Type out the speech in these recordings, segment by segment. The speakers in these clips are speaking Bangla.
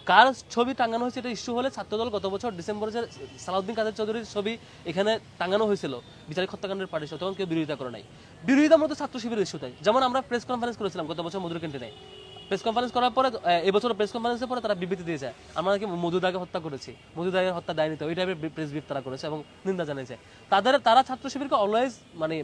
কার ছবি টাঙানো হয়েছে এটা ইস্যু হলে ছাত্রদল গত বছর ডিসেম্বরে যে সালাউদ্দিন কাদের চৌধুরীর ছবি এখানে টাঙানো হয়েছিল বিচারিক হত্যাকাণ্ডের পার্টির তখন কেউ বিরোধিতা করে নাই। বিরোধিতা মূলত ছাত্র শিবিরের ইস্যুতে, যেমন আমরা প্রেস কনফারেন্স করেছিলাম গত বছর মধুর ক্যান্টিনে। প্রেস কনফারেন্স করার পরে এবছর প্রেস কনফারেন্সের পরে তারা বিবৃতি দিয়েছে আমরা নাকি মধুদাকে হত্যা করেছি, মধুদাকে হত্যা দেয়নি তো, ওই টাইপের প্রেস ব্রিফ তারা করেছে এবং নিন্দা জানিয়েছে। তারা ছাত্র শিবিরকে অলওয়েজ মানে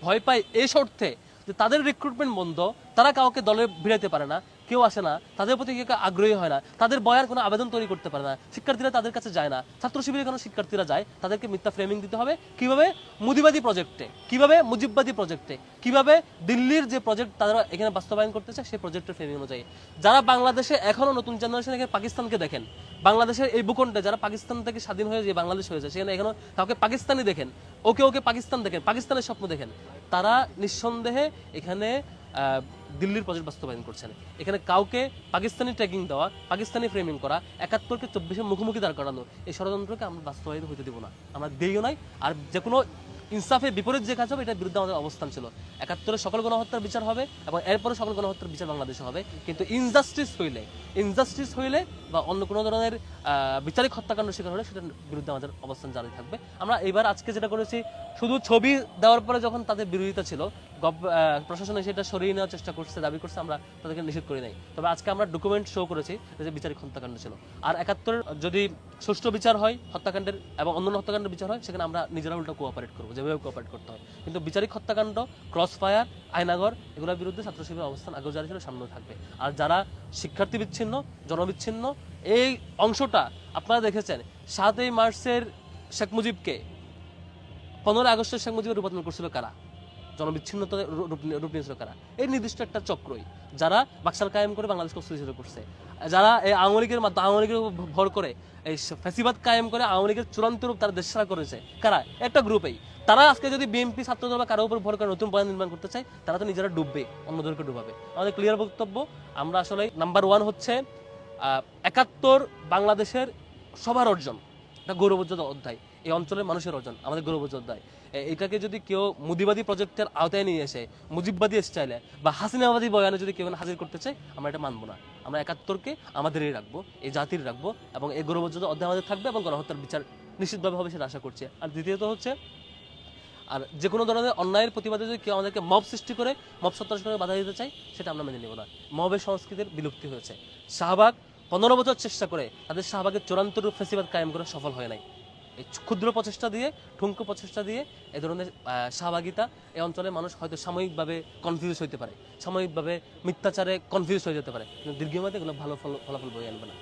ভয় পায় এই শর্তে যে তাদের রিক্রুটমেন্ট বন্ধ, তারা কাউকে দলে ভিড়াইতে পারে না, কেউ আসে না, তাদের প্রতি কেউ আগ্রহী হয় না, তাদের বয়ার কোনো আবেদন তৈরি করতে পারে না, শিক্ষার্থীরা তাদের কাছে যায় না। ছাত্র শিবিরে কোনো শিক্ষার্থীরা যায়, তাদেরকে মিথ্যা ফ্রেমিং দিতে হবে কিভাবে মুদিবাদী প্রজেক্টে, কিভাবে মুজিববাদী প্রজেক্টে, কিভাবে দিল্লির যে প্রজেক্ট তারা এখানে বাস্তবায়ন করতেছে সেই প্রজেক্টের ফ্রেমিং অনুযায়ী। যারা বাংলাদেশে এখনো নতুন জেনারেশন এখানে পাকিস্তানকে দেখেন, বাংলাদেশের এই ভূখণ্ডে যারা পাকিস্তান থেকে স্বাধীন হয়ে যে বাংলাদেশ হয়েছে সেখানে এখনো কাউকে পাকিস্তানি দেখেন, ওকে পাকিস্তান দেখেন, পাকিস্তানের স্বপ্ন দেখেন, তারা নিঃসন্দেহে এখানে দিল্লির প্রজেক্ট বাস্তবায়ন করছেন। এখানে কাউকে পাকিস্তানি ট্যাগিং দেওয়া, পাকিস্তানি ফ্রেমিং করা, ৭১কে ২৪-এর মুখোমুখি দাঁড় করানো, এই ষড়যন্ত্রকে আমরা বাস্তবায়িত হতে দিব না, আমরা দিইও নাই। আর যে কোনো ইনসাফের বিপরীত যে কাজ হবে এটার বিরুদ্ধে আমাদের অবস্থান ছিল। ৭১-এর সকল গণহত্যার বিচার হবে এবং এরপরে সকল গণহত্যার বিচার বাংলাদেশে হবে। কিন্তু ইনজাস্টিস হইলে বা অন্য কোনো ধরনের বিচারিক হত্যাকাণ্ড শিকার হলে সেটার বিরুদ্ধে আমাদের অবস্থান জারি থাকবে। আমরা এবার আজকে যেটা করেছি, শুধু ছবি দেওয়ার পরে যখন তাদের বিরোধিতা ছিল, প্রশাসন সেটা সরিয়ে নেওয়ার চেষ্টা করছে, দাবি করছে, আমরা তাদেরকে নিষেধ করি নাই। তবে আজকে আমরা ডকুমেন্ট শো করেছি যে বিচারিক হত্যাকাণ্ড ছিল। আর ৭১ যদি সুষ্ঠু বিচার হয় হত্যাকাণ্ডের এবং অন্যান্য হত্যাকাণ্ডের বিচার হয়, সেখানে আমরা নিজেরা উল্টা কোঅপারেট করবো, যেভাবে কোঅপারেট করতে হয়। কিন্তু বিচারিক হত্যাকাণ্ড, ক্রস ফায়ার, আয়নাগর, এগুলোর বিরুদ্ধে ছাত্র শিবিরের অবস্থান আগেও জারি ছিল, সামনেও থাকবে। আর যারা শিক্ষার্থী বিচ্ছিন্ন, জনবিচ্ছিন্ন এই অংশটা আপনারা দেখেছেন, ৭ই মার্চের শেখ মুজিবকে ১৫ আগস্টের শেখ মুজিবের রূপান্তর করছিল কারা? জনবিচ্ছিন্নতা রূপ নিয়েছিল কারা? এই নির্দিষ্ট একটা চক্রই, যারা বাকশাল কায়েম করে বাংলাদেশকে অস্থিতিশীল করছে, যারা এই আওয়ামী লীগের ভর করে এই ফ্যাসিবাদ কায়েম করে আওয়ামী লীগের চূড়ান্ত রূপ তারা দেশছাড়া করেছে কারা? একটা গ্রুপেই। তারা আজকে যদি বিএনপি ছাত্রদল বা কারোর উপর ভর করে নতুন বয়ান নির্মাণ করতে চায়, তারা তো নিজেরা ডুববে, অন্যদেরকে ডুবাবে। আমাদের ক্লিয়ার বক্তব্য, আমরা আসলে নাম্বার 1 হচ্ছে ৭১ বাংলাদেশের সবার অর্জন, এটা গৌরবোজ্জ্বল অধ্যায়, এই অঞ্চলের মানুষের অর্জন, আমাদের গৌরবোজ্জ্বল অধ্যায়। এটাকে যদি কেউ মুদিবাদী প্রজেক্টের আওতায় নিয়ে এসে মুজিববাদী স্টাইলে বা হাসিনাবাদী বয়ানে যদি কেউ হাজির করতে চায়, আমরা এটা মানবো না। আমরা ৭১কে আমাদেরই রাখবো, এই জাতির রাখবো এবং এই গৌরবোজ্জ্বল অধ্যায় আমাদের থাকবে এবং গণহত্যার বিচার নিশ্চিতভাবে হবে সেটা আশা করছি। আর দ্বিতীয়ত হচ্ছে, আর যে কোনো ধরনের অন্যায়ের প্রতিবাদে যদি কেউ আমাদেরকে মব সৃষ্টি করে, মব সন্ত্রাস বাধা দিতে চাই, সেটা আমরা মেনে নেব না। মবের সংস্কৃতির বিলুপ্তি হয়েছে। শাহবাগ ১৫ বছর চেষ্টা করে তাদের শাহবাগের চূড়ান্ত রূপ ফ্যাসিবাদ কায়েম করে সফল হয় নাই। এই ক্ষুদ্র প্রচেষ্টা দিয়ে, ঠুনকো প্রচেষ্টা দিয়ে এই ধরনের শাহবাগিতা এই অঞ্চলের মানুষ হয়তো সাময়িকভাবে কনফিউজ হইতে পারে, সাময়িকভাবে মিথ্যাচারে কনফিউজ হয়ে যেতে পারে, কিন্তু দীর্ঘমেয়াদে এগুলো ভালো ফলাফল বয়ে আনবে না।